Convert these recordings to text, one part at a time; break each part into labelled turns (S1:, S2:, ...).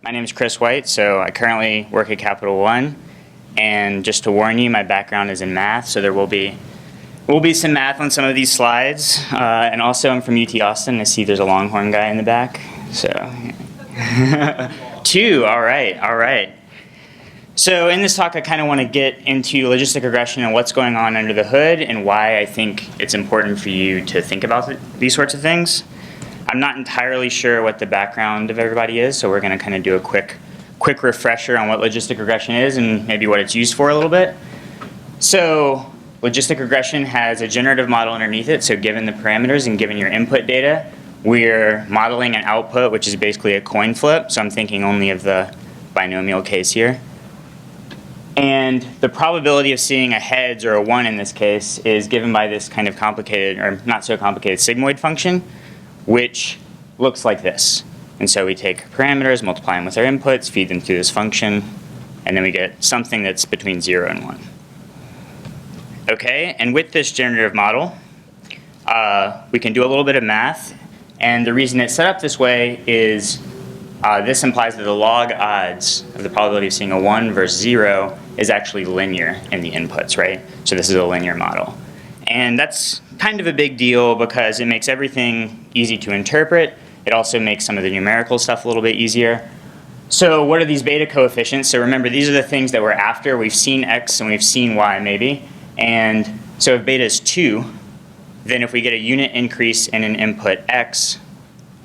S1: My name is Chris White, so I currently work at Capital One. And just to warn you, my background is in math, so there will be some math on some of these slides. And also, I'm from UT Austin. I see there's a Longhorn guy in the back. So, two, all right. So in this talk, I kind of want to get into logistic regression and what's going on under the hood and why I think it's important for you to think about these sorts of things. I'm not entirely sure what the background of everybody is, so we're going to kind of do a quick refresher on what logistic regression is and maybe what it's used for a little bit. So logistic regression has a generative model underneath it, so given the parameters and given your input data, we're modeling an output, which is basically a coin flip, so I'm thinking only of the binomial case here. And the probability of seeing a heads or a 1 in this case is given by this kind of complicated, or not so complicated, sigmoid function, which looks like this. And so we take parameters, multiply them with our inputs, feed them through this function, and then we get something that's between 0 and 1. Okay, and with this generative model, we can do a little bit of math. And the reason it's set up this way is this implies that the log odds of the probability of seeing a 1 versus 0 is actually linear in the inputs, right? So this is a linear model. And that's kind of a big deal because it makes everything easy to interpret. It also makes some of the numerical stuff a little bit easier. So what are these beta coefficients? So remember, these are the things that we're after. We've seen x and we've seen y maybe. And so if beta is 2, then if we get a unit increase in an input x,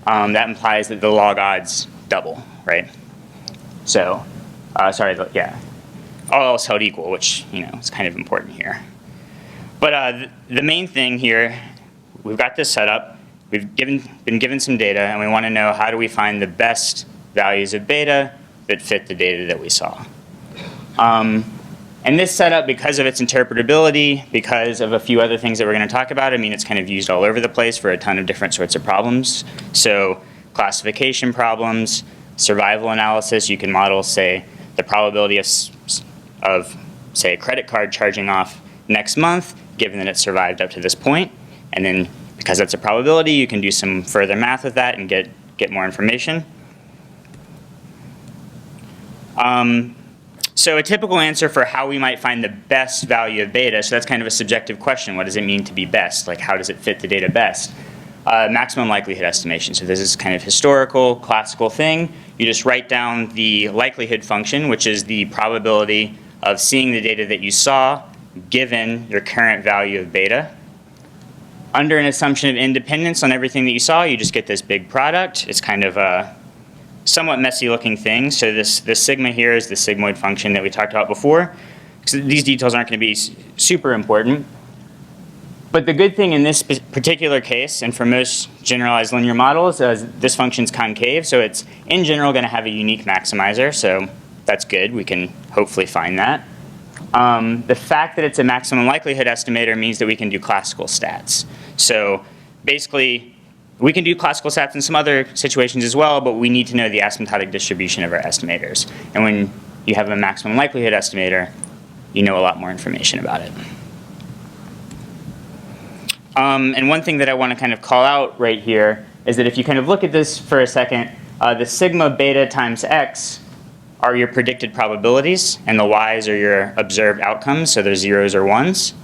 S1: that implies that the log odds double, right? So, all else held equal, which is kind of important here. But the main thing here, we've got this set up. We've been given some data, and we want to know how do we find the best values of beta that fit the data that we saw. And this setup, because of its interpretability, because of a few other things that we're going to talk about, I mean, it's kind of used all over the place for a ton of different sorts of problems. So classification problems, survival analysis, you can model, say, the probability of say, a credit card charging off next month, given that it survived up to this point. And then because that's a probability, you can do some further math with that and get more information. So a typical answer for how we might find the best value of beta, so that's kind of a subjective question. What does it mean to be best? Like, how does it fit the data best? Maximum likelihood estimation. So this is kind of historical, classical thing. You just write down the likelihood function, which is the probability of seeing the data that you saw given your current value of beta. Under an assumption of independence on everything that you saw, you just get this big product. It's kind of a somewhat messy looking thing. So this sigma here is the sigmoid function that we talked about before. So these details aren't going to be super important. But the good thing in this particular case, and for most generalized linear models, is this function's concave. So it's, in general, going to have a unique maximizer. So that's good. We can hopefully find that. The fact that it's a maximum likelihood estimator means that we can do classical stats. So basically, we can do classical stats in some other situations as well, but we need to know the asymptotic distribution of our estimators. And when you have a maximum likelihood estimator, you know a lot more information about it. And one thing that I want to kind of call out right here is that if you kind of look at this for a second, the sigma beta times x are your predicted probabilities, and the y's are your observed outcomes, so they're zeros or ones.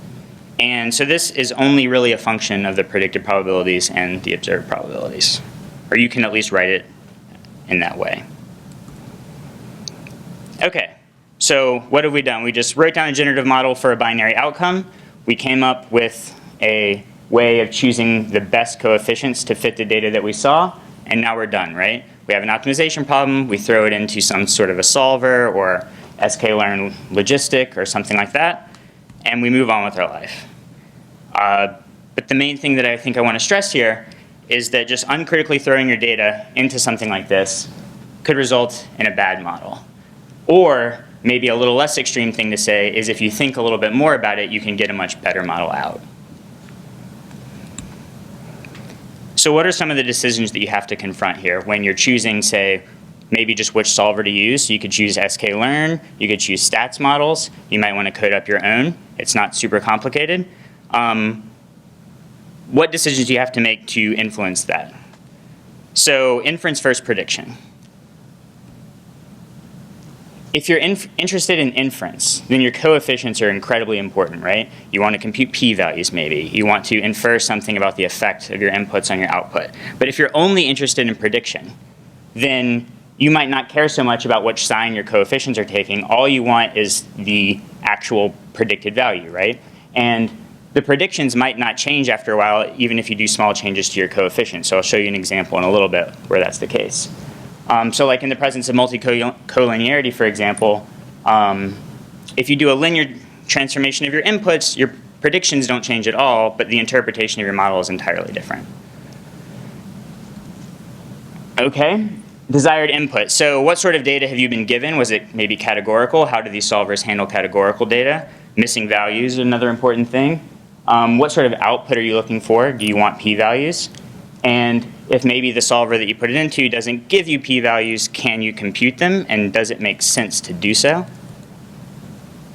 S1: And so this is only really a function of the predicted probabilities and the observed probabilities. Or you can at least write it in that way. Okay, so what have we done? We just wrote down a generative model for a binary outcome. We came up with a way of choosing the best coefficients to fit the data that we saw, and now we're done, right? We have an optimization problem, we throw it into some sort of a solver or sklearn logistic or something like that, and we move on with our life. But the main thing that I think I want to stress here is that just uncritically throwing your data into something like this could result in a bad model. Or maybe a little less extreme thing to say is if you think a little bit more about it, you can get a much better model out. So what are some of the decisions that you have to confront here when you're choosing, say, maybe just which solver to use? So you could choose sklearn, you could choose stats models, you might want to code up your own. It's not super complicated. What decisions do you have to make to influence that? So inference versus prediction. If you're interested in inference, then your coefficients are incredibly important, right? You want to compute p-values maybe. You want to infer something about the effect of your inputs on your output. But if you're only interested in prediction, then you might not care so much about which sign your coefficients are taking. All you want is the actual predicted value, right? And the predictions might not change after a while, even if you do small changes to your coefficients. So I'll show you an example in a little bit where that's the case. So like in the presence of multi-collinearity, for example, if you do a linear transformation of your inputs, your predictions don't change at all, but the interpretation of your model is entirely different. Okay, desired input. So what sort of data have you been given? Was it maybe categorical? How do these solvers handle categorical data? Missing values is another important thing. What sort of output are you looking for? Do you want p-values? And if maybe the solver that you put it into doesn't give you p-values, can you compute them? And does it make sense to do so?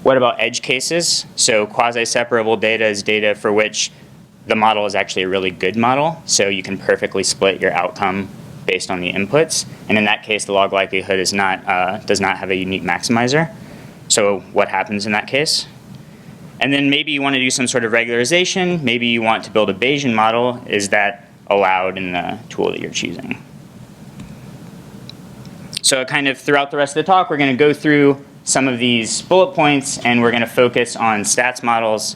S1: What about edge cases? So quasi-separable data is data for which the model is actually a really good model. So you can perfectly split your outcome based on the inputs. And in that case, the log likelihood is not, does not have a unique maximizer. So what happens in that case? And then maybe you want to do some sort of regularization. Maybe you want to build a Bayesian model. Is that allowed in the tool that you're choosing? So kind of throughout the rest of the talk, we're going to go through some of these bullet points, and we're going to focus on stats models,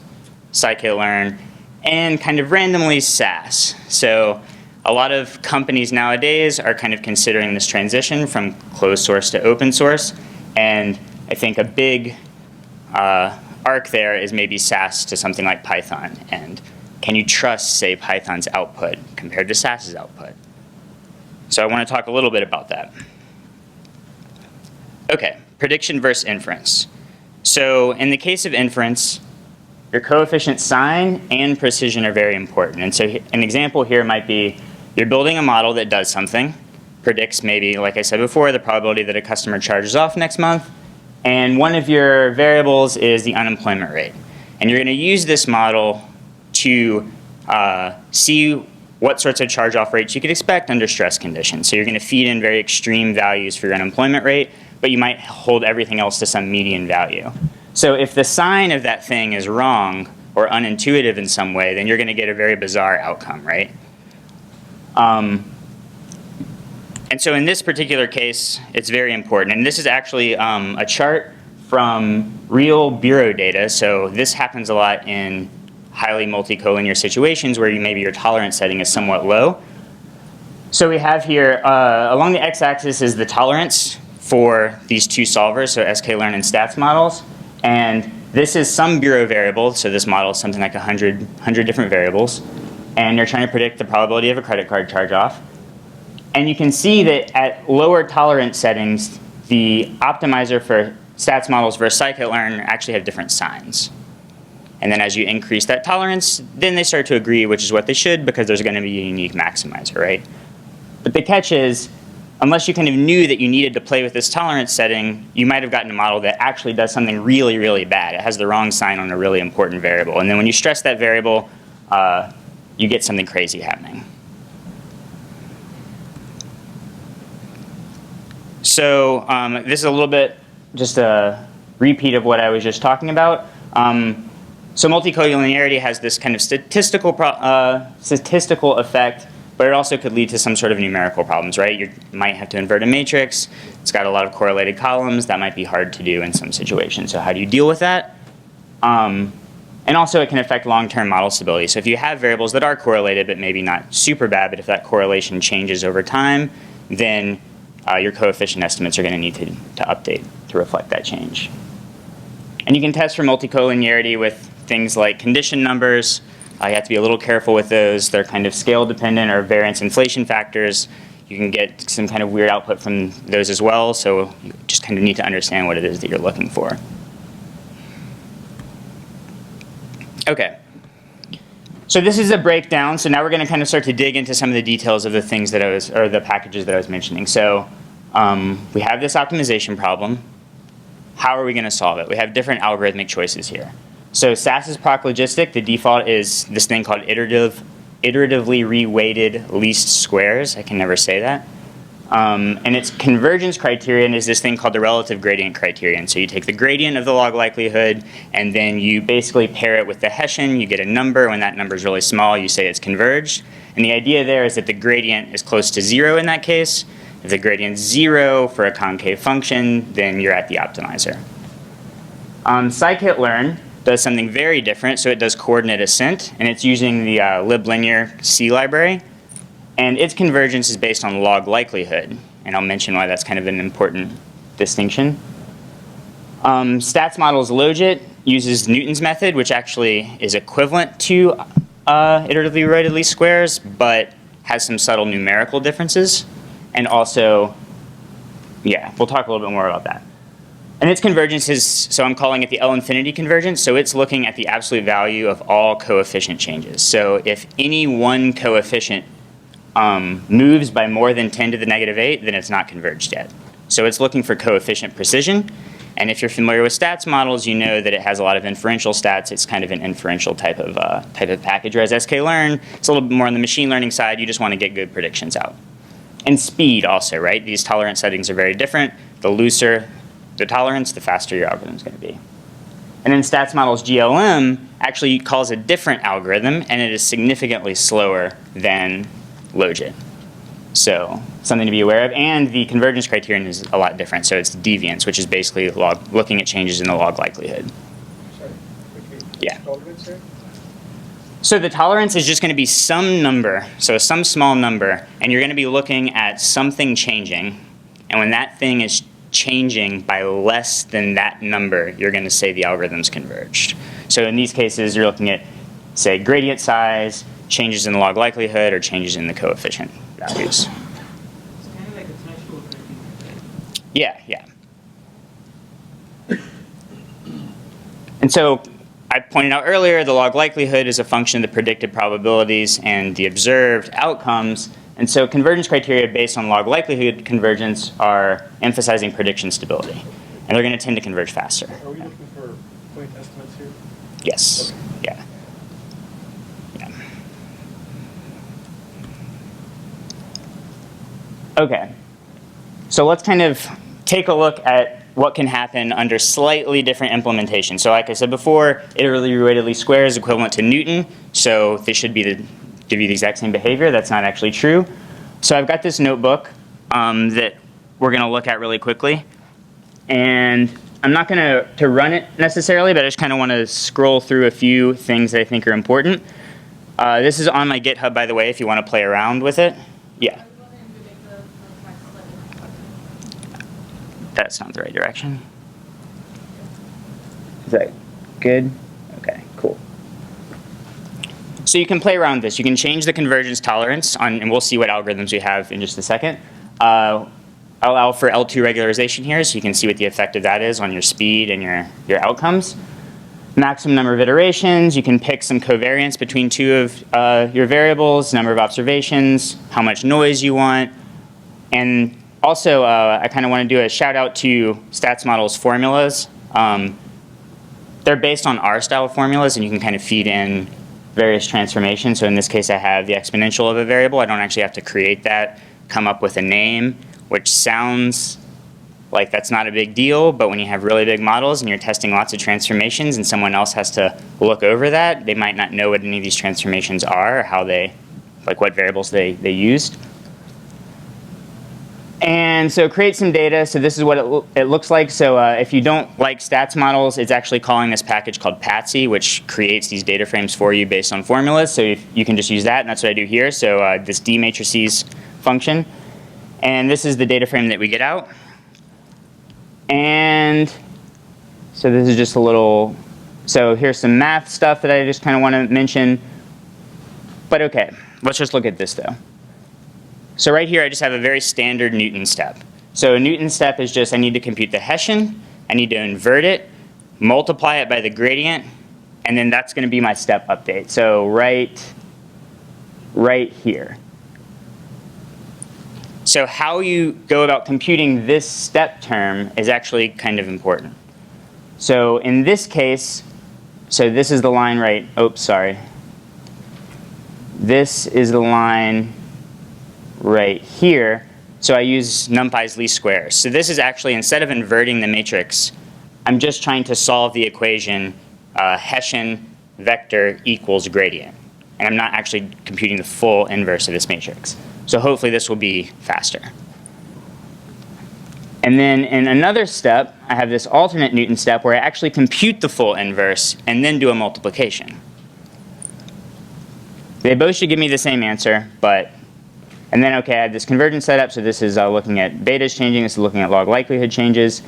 S1: scikit-learn, and kind of randomly SAS. So a lot of companies nowadays are kind of considering this transition from closed source to open source, and I think a big arc there is maybe SAS to something like Python. And can you trust, say, Python's output compared to SAS's output? So I want to talk a little bit about that. Okay, prediction versus inference. So in the case of inference, your coefficient sign and precision are very important. And so an example here might be you're building a model that does something, predicts maybe, like I said before, the probability that a customer charges off next month, and one of your variables is the unemployment rate. And you're going to use this model to see what sorts of charge-off rates you could expect under stress conditions. So you're going to feed in very extreme values for your unemployment rate, but you might hold everything else to some median value. So if the sign of that thing is wrong or unintuitive in some way, then you're going to get a very bizarre outcome, right? And so in this particular case, it's very important. And this is actually a chart from real bureau data. So this happens a lot in highly multicollinear situations where maybe your tolerance setting is somewhat low. So we have here, along the x-axis is the tolerance for these two solvers, so sklearn and stats models. And this is some bureau variable, so this model is something like 100 different variables. And you're trying to predict the probability of a credit card charge-off. And you can see that at lower tolerance settings, the optimizer for stats models versus scikit-learn actually have different signs. And then as you increase that tolerance, then they start to agree, which is what they should, because there's going to be a unique maximizer, right? But the catch is, unless you kind of knew that you needed to play with this tolerance setting, you might have gotten a model that actually does something really, really bad. It has the wrong sign on a really important variable. And then when you stress that variable, you get something crazy happening. So this is a little bit just a repeat of what I was just talking about. So multicollinearity has this kind of statistical effect, but it also could lead to some sort of numerical problems, right? You might have to invert a matrix. It's got a lot of correlated columns. That might be hard to do in some situations. So how do you deal with that? And also it can affect long-term model stability. So if you have variables that are correlated, but maybe not super bad, but if that correlation changes over time, then your coefficient estimates are going to need to update to reflect that change. And you can test for multicollinearity with things like condition numbers. You have to be a little careful with those. They're kind of scale dependent or variance inflation factors. You can get some kind of weird output from those as well. So you just kind of need to understand what it is that you're looking for. Okay. So this is a breakdown. So now we're going to kind of start to dig into some of the details of the things that or the packages that I was mentioning. So we have this optimization problem. How are we going to solve it? We have different algorithmic choices here. So SAS is proc logistic. The default is this thing called iteratively reweighted least squares. I can never say that. And its convergence criterion is this thing called the relative gradient criterion. So you take the gradient of the log likelihood, and then you basically pair it with the Hessian. You get a number. When that number is really small, you say it's converged. And the idea there is that the gradient is close to 0 in that case. If the gradient's 0 for a concave function, then you're at the optimizer. Scikit-learn does something very different. So it does coordinate ascent, and it's using the liblinear C library. And its convergence is based on log likelihood. And I'll mention why that's kind of an important distinction. Stats model's Logit uses Newton's method, which actually is equivalent to iteratively weighted least squares, but has some subtle numerical differences. And also, yeah, we'll talk a little bit more about that. And its convergence is, so I'm calling it the L infinity convergence. So it's looking at the absolute value of all coefficient changes. So if any one coefficient moves by more than 10 to the negative 8, then it's not converged yet. So it's looking for coefficient precision. And if you're familiar with stats models, you know that it has a lot of inferential stats. It's kind of an inferential type of package. Whereas sklearn, it's a little bit more on the machine learning side. You just want to get good predictions out. And speed also, right? These tolerance settings are very different. The looser the tolerance, the faster your algorithm is going to be. And then stats model's GLM actually calls a different algorithm, and it is significantly slower than Logit. So something to be aware of. And the convergence criterion is a lot different. So it's deviance, which is basically looking at changes in the log likelihood.
S2: Sorry,
S1: yeah.
S2: Tolerance here?
S1: So the tolerance is just going to be some number, so some small number, and you're going to be looking at something changing. And when that thing is changing by less than that number, you're going to say the algorithm's converged. So in these cases, you're looking at, say, gradient size, changes in the log likelihood, or changes in the coefficient values.
S3: It's kind of like a threshold predicting.
S1: Yeah, yeah. And so I pointed out earlier, the log likelihood is a function of the predicted probabilities and the observed outcomes. And so convergence criteria based on log likelihood convergence are emphasizing prediction stability. And they're going to tend to converge faster.
S2: Are we looking for point estimates here?
S1: Yes.
S2: Okay.
S1: Yeah. Okay. So let's kind of take a look at what can happen under slightly different implementation. So like I said before, iteratively weighted least square is equivalent to Newton. So this should be give you the exact same behavior. That's not actually true. So I've got this notebook that we're going to look at really quickly. And I'm not going to run it necessarily, but I just kind of want to scroll through a few things that I think are important. This is on my GitHub, by the way, if you want to play around with it. Yeah. That's not the right direction. Is that good? Okay, cool. So you can play around with this. You can change the convergence tolerance, and we'll see what algorithms we have in just a second. I'll allow for L2 regularization here, so you can see what the effect of that is on your speed and your outcomes. Maximum number of iterations. You can pick some covariance between two of your variables, number of observations, how much noise you want. And also, I kind of want to do a shout out to stats models formulas. They're based on R-style formulas, and you can kind of feed in various transformations. So in this case, I have the exponential of a variable. I don't actually have to create that, come up with a name, which sounds like that's not a big deal. But when you have really big models and you're testing lots of transformations and someone else has to look over that, they might not know what any of these transformations are or how what variables they used. And so create some data. So this is what it looks like. So if you don't like stats models, it's actually calling this package called Patsy, which creates these data frames for you based on formulas. So you can just use that, and that's what I do here. So this D matrices function. And this is the data frame that we get out. And so this is just a little, so here's some math stuff that I just kind of want to mention. But OK, let's just look at this, though. So right here, I just have a very standard Newton step. So a Newton step is just I need to compute the Hessian, I need to invert it, multiply it by the gradient, and then that's going to be my step update. So right here. So how you go about computing this step term is actually kind of important. So in this case, so this is the line right, oops, sorry. This is the line right here. So I use NumPy's least squares. So this is actually, instead of inverting the matrix, I'm just trying to solve the equation Hessian vector equals gradient. And I'm not actually computing the full inverse of this matrix. So hopefully this will be faster. And then in another step, I have this alternate Newton step where I actually compute the full inverse and then do a multiplication. They both should give me the same answer, but, and then okay, I have this convergence setup, so this is looking at betas changing, this is looking at log likelihood changes,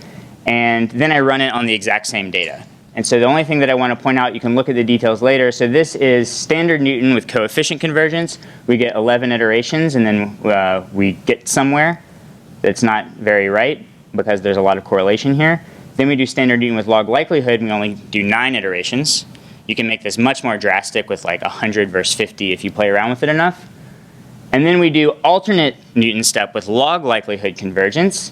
S1: and then I run it on the exact same data. And so the only thing that I want to point out, you can look at the details later, so this is standard Newton with coefficient convergence. We get 11 iterations, and then we get somewhere that's not very right, because there's a lot of correlation here. Then we do standard Newton with log likelihood, and we only do 9 iterations. You can make this much more drastic with like 100 versus 50 if you play around with it enough. And then we do alternate Newton step with log likelihood convergence.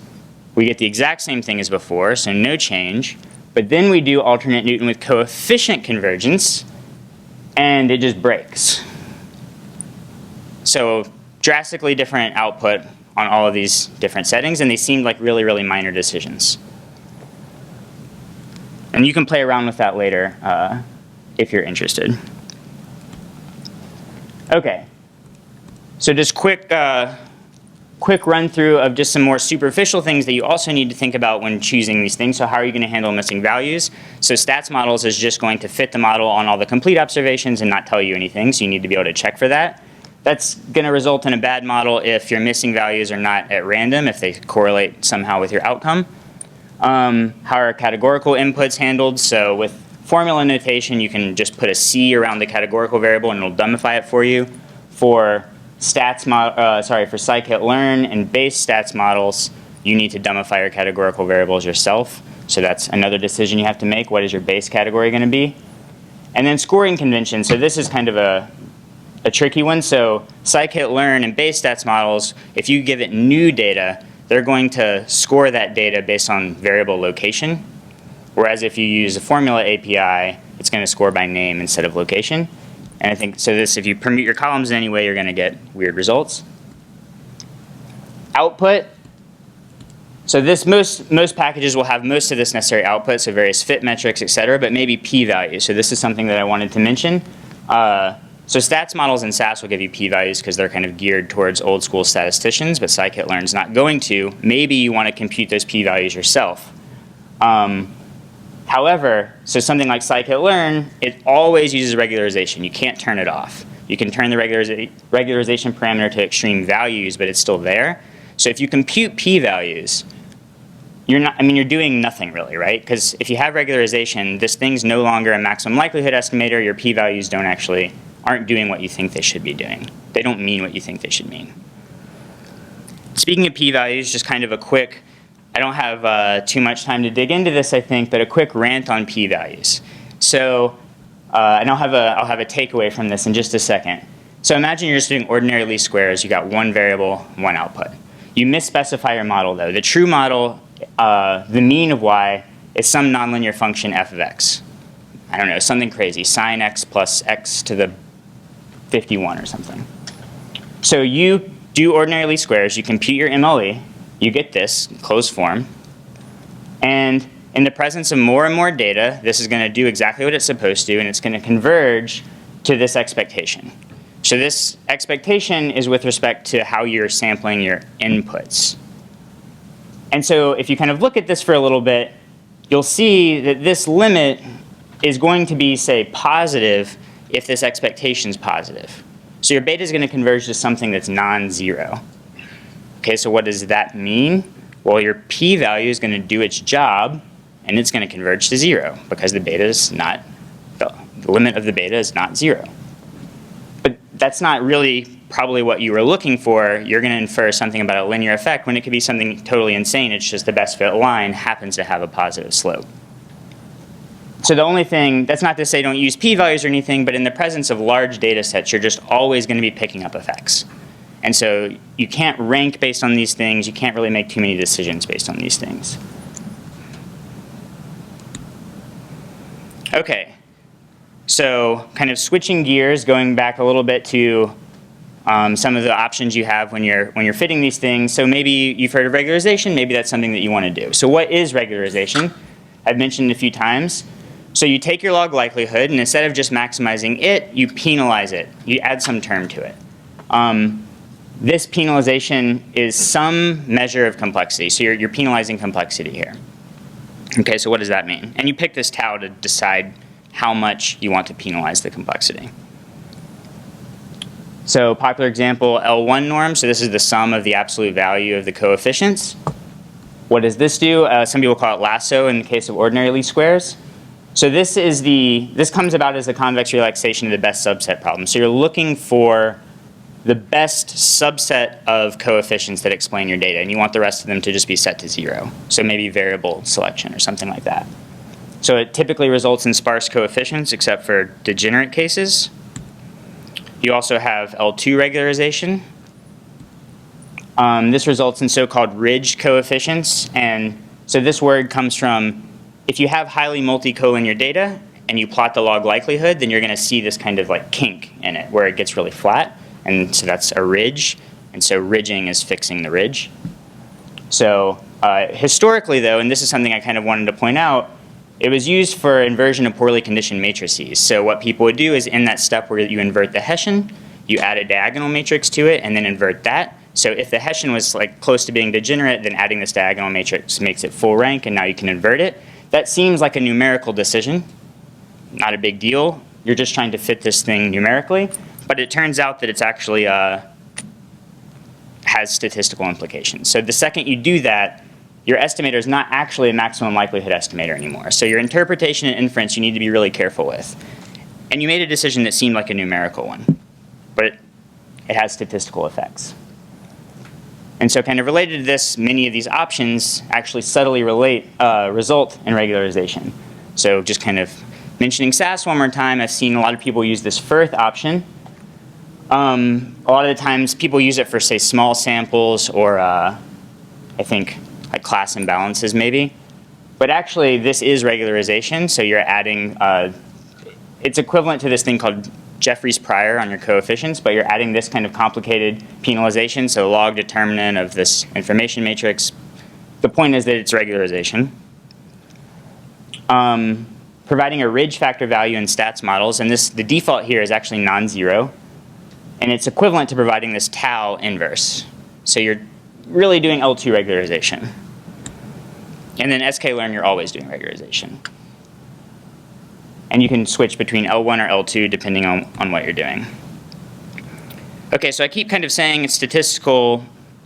S1: We get the exact same thing as before, so no change. But then we do alternate Newton with coefficient convergence, and it just breaks. So drastically different output on all of these different settings, and they seemed like really, really minor decisions. And you can play around with that later if you're interested. Okay, so just quick run through of just some more superficial things that you also need to think about when choosing these things. So how are you going to handle missing values? So stats models is just going to fit the model on all the complete observations and not tell you anything, so you need to be able to check for that. That's going to result in a bad model if your missing values are not at random, if they correlate somehow with your outcome. How are categorical inputs handled? So with formula notation, you can just put a C around the categorical variable and it'll dumbify it for you. For for scikit-learn and base stats models, you need to dumbify your categorical variables yourself. So that's another decision you have to make. What is your base category going to be? And then scoring convention. So this is kind of a tricky one. So scikit-learn and base stats models, if you give it new data, they're going to score that data based on variable location. Whereas if you use a formula API, it's going to score by name instead of location. And I think, so this, if you permute your columns in any way, you're going to get weird results. Output. So this, most packages will have most of this necessary output, so various fit metrics, et cetera, but maybe p-values. So this is something that I wanted to mention. So stats models in SAS will give you p-values because they're kind of geared towards old school statisticians, but scikit-learn's not going to. Maybe you want to compute those p-values yourself. However, so something like scikit-learn, it always uses regularization. You can't turn it off. You can turn the regularization parameter to extreme values, but it's still there. So if you compute p-values, you're doing nothing really, right? Because if you have regularization, this thing's no longer a maximum likelihood estimator. Your p-values aren't doing what you think they should be doing. They don't mean what you think they should mean. Speaking of p-values, just kind of a quick, I don't have too much time to dig into this, I think, but a quick rant on p-values. So, and I'll have a takeaway from this in just a second. So imagine you're just doing ordinary least squares. You got one variable, one output. You misspecify your model, though. The true model, the mean of y, is some nonlinear function f of x. I don't know, something crazy, sine x plus x to the 51 or something. So you do ordinary least squares, you compute your MLE, you get this closed form, and in the presence of more and more data, this is going to do exactly what it's supposed to, and it's going to converge to this expectation. So this expectation is with respect to how you're sampling your inputs. And so if you kind of look at this for a little bit, you'll see that this limit is going to be, say, positive if this expectation is positive. So your beta is going to converge to something that's non-zero. Okay, so what does that mean? Well, your p-value is going to do its job, and it's going to converge to 0 because the beta is not, the limit of the beta is not 0. But that's not really probably what you were looking for. You're going to infer something about a linear effect when it could be something totally insane. It's just the best fit line happens to have a positive slope. So the only thing, that's not to say don't use p-values or anything, but in the presence of large data sets, you're just always going to be picking up effects. And so you can't rank based on these things. You can't really make too many decisions based on these things. Okay, so kind of switching gears, going back a little bit to some of the options you have when you're fitting these things. So maybe you've heard of regularization, maybe that's something that you want to do. So what is regularization? I've mentioned it a few times. So you take your log likelihood, and instead of just maximizing it, you penalize it. You add some term to it. This penalization is some measure of complexity. So you're penalizing complexity here. Okay, so what does that mean? And you pick this tau to decide how much you want to penalize the complexity. So popular example, L1 norm. So this is the sum of the absolute value of the coefficients. What does this do? Some people call it lasso in the case of ordinary least squares. So this comes about as the convex relaxation of the best subset problem. So you're looking for the best subset of coefficients that explain your data, and you want the rest of them to just be set to 0. So maybe variable selection or something like that. So it typically results in sparse coefficients, except for degenerate cases. You also have L2 regularization. This results in so-called ridge coefficients. And so this word comes from, if you have highly multicolor data and you plot the log likelihood, then you're going to see this kind of like kink in it where it gets really flat. And so that's a ridge. And so ridging is fixing the ridge. So historically, though, and this is something I kind of wanted to point out, it was used for inversion of poorly conditioned matrices. So what people would do is in that step where you invert the Hessian, you add a diagonal matrix to it and then invert that. So if the Hessian was like close to being degenerate, then adding this diagonal matrix makes it full rank, and now you can invert it. That seems like a numerical decision. Not a big deal. You're just trying to fit this thing numerically. But it turns out that it's actually has statistical implications. So the second you do that, your estimator is not actually a maximum likelihood estimator anymore. So your interpretation and inference you need to be really careful with. And you made a decision that seemed like a numerical one, but it has statistical effects. And so kind of related to this, many of these options actually subtly result in regularization. So just kind of mentioning SAS one more time, I've seen a lot of people use this Firth option. A lot of the times people use it for, say, small samples or I think like class imbalances maybe. But actually this is regularization, so you're adding, it's equivalent to this thing called Jeffreys prior on your coefficients, but you're adding this kind of complicated penalization, so log determinant of this information matrix. The point is that it's regularization. Providing a ridge factor value in stats models, and the default here is actually non-zero, and it's equivalent to providing this tau inverse. So you're really doing L2 regularization. And then sklearn, you're always doing regularization. And you can switch between L1 or L2 depending on what you're doing. Okay, so I keep kind of saying it's statistical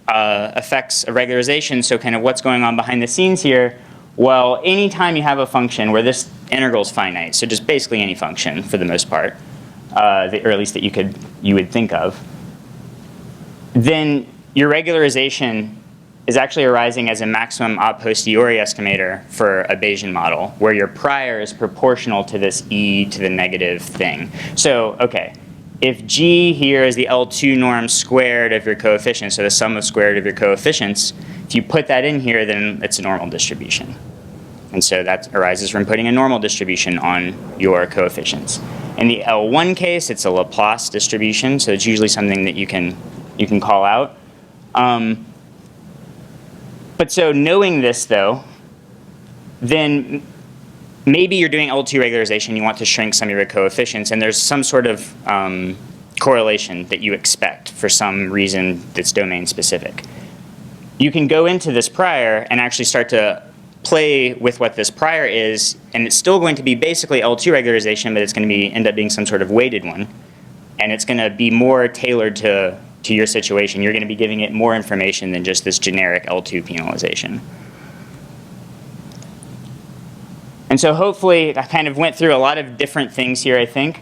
S1: effects of regularization, so kind of what's going on behind the scenes here. Well, anytime you have a function where this integral is finite, so just basically any function for the most part, or at least that you would think of, then your regularization is actually arising as a maximum a posteriori estimator for a Bayesian model, where your prior is proportional to this e to the negative thing. So, okay, if g here is the L2 norm squared of your coefficients, so the sum of squared of your coefficients, if you put that in here, then it's a normal distribution. And so that arises from putting a normal distribution on your coefficients. In the L1 case, it's a Laplace distribution, so it's usually something that you can call out. But so knowing this, though, then maybe you're doing L2 regularization, you want to shrink some of your coefficients, and there's some sort of correlation that you expect for some reason that's domain specific. You can go into this prior and actually start to play with what this prior is, and it's still going to be basically L2 regularization, but it's going to end up being some sort of weighted one, and it's going to be more tailored to your situation. You're going to be giving it more information than just this generic L2 penalization. And so hopefully I kind of went through a lot of different things here, I think,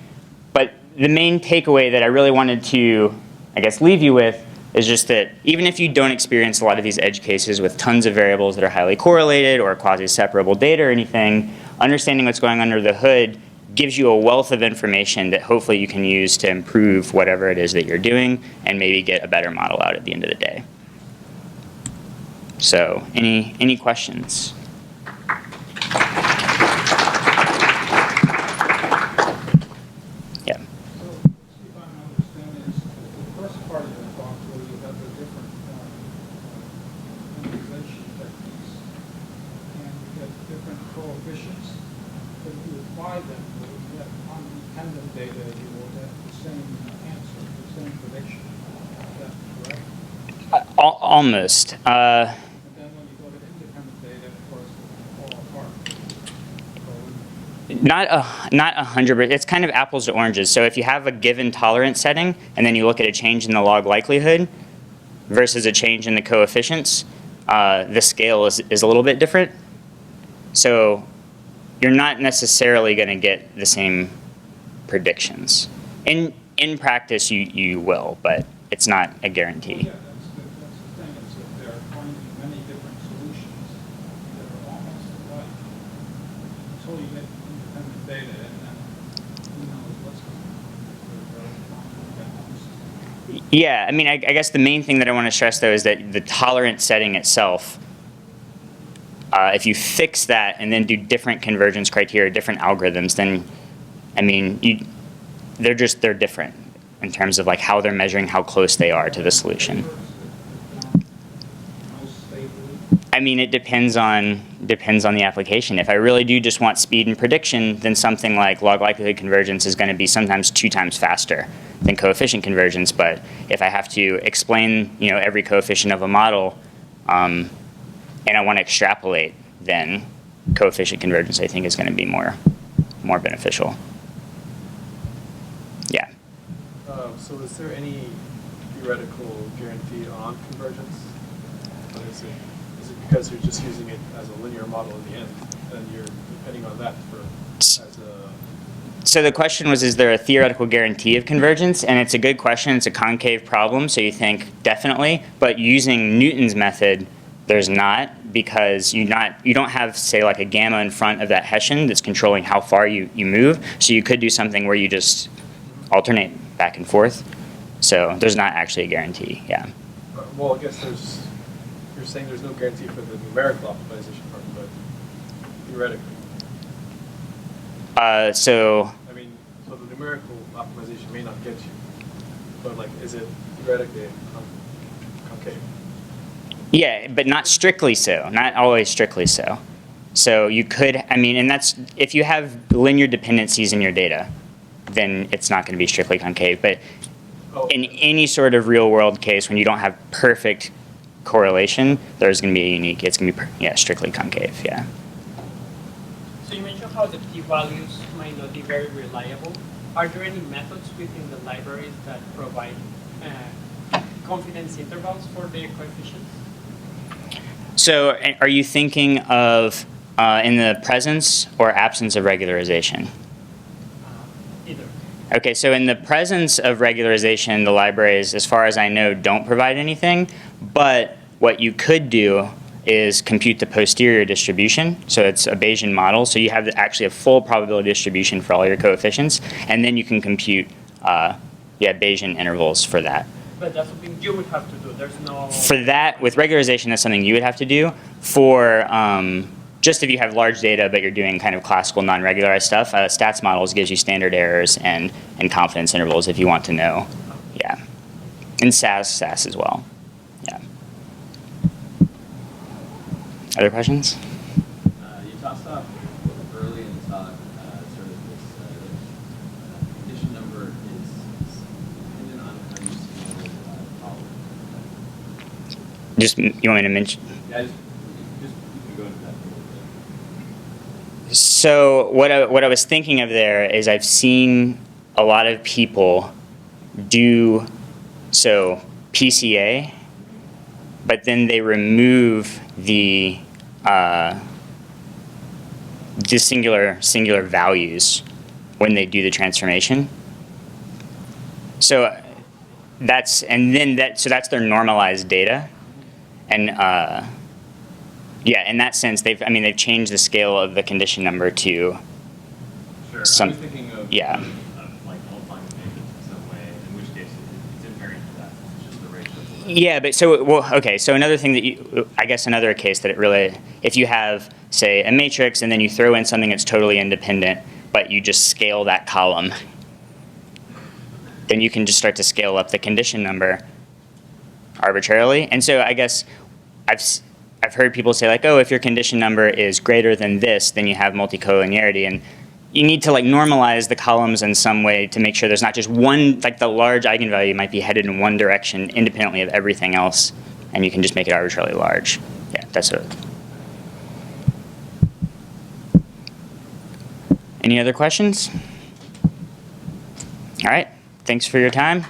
S1: but the main takeaway that I really wanted to, I guess, leave you with is just that even if you don't experience a lot of these edge cases with tons of variables that are highly correlated or quasi-separable data or anything, understanding what's going on under the hood gives you a wealth of information that hopefully you can use to improve whatever it is that you're doing and maybe get a better model out at the end of the day. So any questions? Yeah.
S2: So, see if I'm understanding this. The first part
S4: different coefficients, but if you apply them to that independent data, you will get the same answer, the same prediction. Is that correct?
S1: Almost.
S4: And then when you go to independent data, of course, it will fall apart.
S1: Not 100%. It's kind of apples to oranges. So if you have a given tolerance setting, and then you look at a change in the log likelihood versus a change in the coefficients, the scale is a little bit different. So you're not necessarily going to get the same predictions. In practice, you will, but it's not a guarantee.
S4: Yeah, that's the thing, is that they're finding many different solutions that are almost alike until you get independent data, and then who knows what's going on.
S1: Yeah, I mean, I guess the main thing that I want to stress, though, is that the tolerance setting itself, if you fix that and then do different convergence criteria, different algorithms, then, I mean, they're different in terms of like how they're measuring how close they are to the solution. I mean, it depends on the application. If I really do just want speed and prediction, then something like log likelihood convergence is going to be sometimes 2 times faster than coefficient convergence. But if I have to explain, every coefficient of a model, and I want to extrapolate, then coefficient convergence, I think, is going to be more beneficial. Yeah.
S2: So is there any theoretical guarantee on convergence? Or is it because you're just using it as a linear model in the end, and you're depending on that as a...
S1: So the question was, is there a theoretical guarantee of convergence? And it's a good question. It's a concave problem, so you think definitely. But using Newton's method, there's not, because you don't have, say, like a gamma in front of that Hessian that's controlling how far you move. So you could do something where you just alternate back and forth. So there's not actually a guarantee, yeah.
S2: Well, I guess you're saying there's no guarantee for the numerical optimization part, but theoretically.
S1: So
S2: the numerical optimization may not get you, but is it theoretically concave?
S1: yeah, but not strictly so, not always strictly so. So you could, and that's, if you have linear dependencies in your data, then it's not going to be strictly concave. But in any sort of real world case, when you don't have perfect correlation, there's going to be a unique, it's going to be, strictly concave, yeah.
S3: So you mentioned how the p-values might not be very reliable. Are there any methods within the libraries that provide confidence intervals for the coefficients?
S1: So are you thinking of in the presence or absence of regularization?
S3: Either.
S1: Okay, so in the presence of regularization, the libraries, as far as I know, don't provide anything. But what you could do is compute the posterior distribution. So it's a Bayesian model. So you have actually a full probability distribution for all your coefficients. And then you can compute Bayesian intervals for that.
S3: But that's something you would have to do. There's no...
S1: For that, with regularization, that's something you would have to do. For just if you have large data, but you're doing kind of classical non-regularized stuff, stats models gives you standard errors and confidence intervals if you want to know. Yeah. And SAS as well. Yeah. Other questions?
S5: You talked about early in the talk, sort of this condition number is dependent on how you scale the problem.
S1: Just, you want me to mention?
S5: Yeah, just you can go into that a little bit.
S1: So what I was thinking of there is I've seen a lot of people do PCA, but then they remove the singular values when they do the transformation. So that's their normalized data, and in that sense they've changed the scale of the condition number to
S5: Sure.
S1: some.
S5: I was thinking of
S1: Yeah.
S5: like multiplying the matrix in some way, in which case it's invariant to that. It's just the ratio.
S1: Yeah, but so another thing another case that it really, if you have, say, a matrix and then you throw in something that's totally independent, but you just scale that column, then you can just start to scale up the condition number arbitrarily. And so I guess I've heard people say like, oh, if your condition number is greater than this, then you have multicollinearity. And you need to like normalize the columns in some way to make sure there's not just one, like the large eigenvalue might be headed in one direction independently of everything else, and you can just make it arbitrarily large. Yeah, that's it. Any other questions? All right, thanks for your time.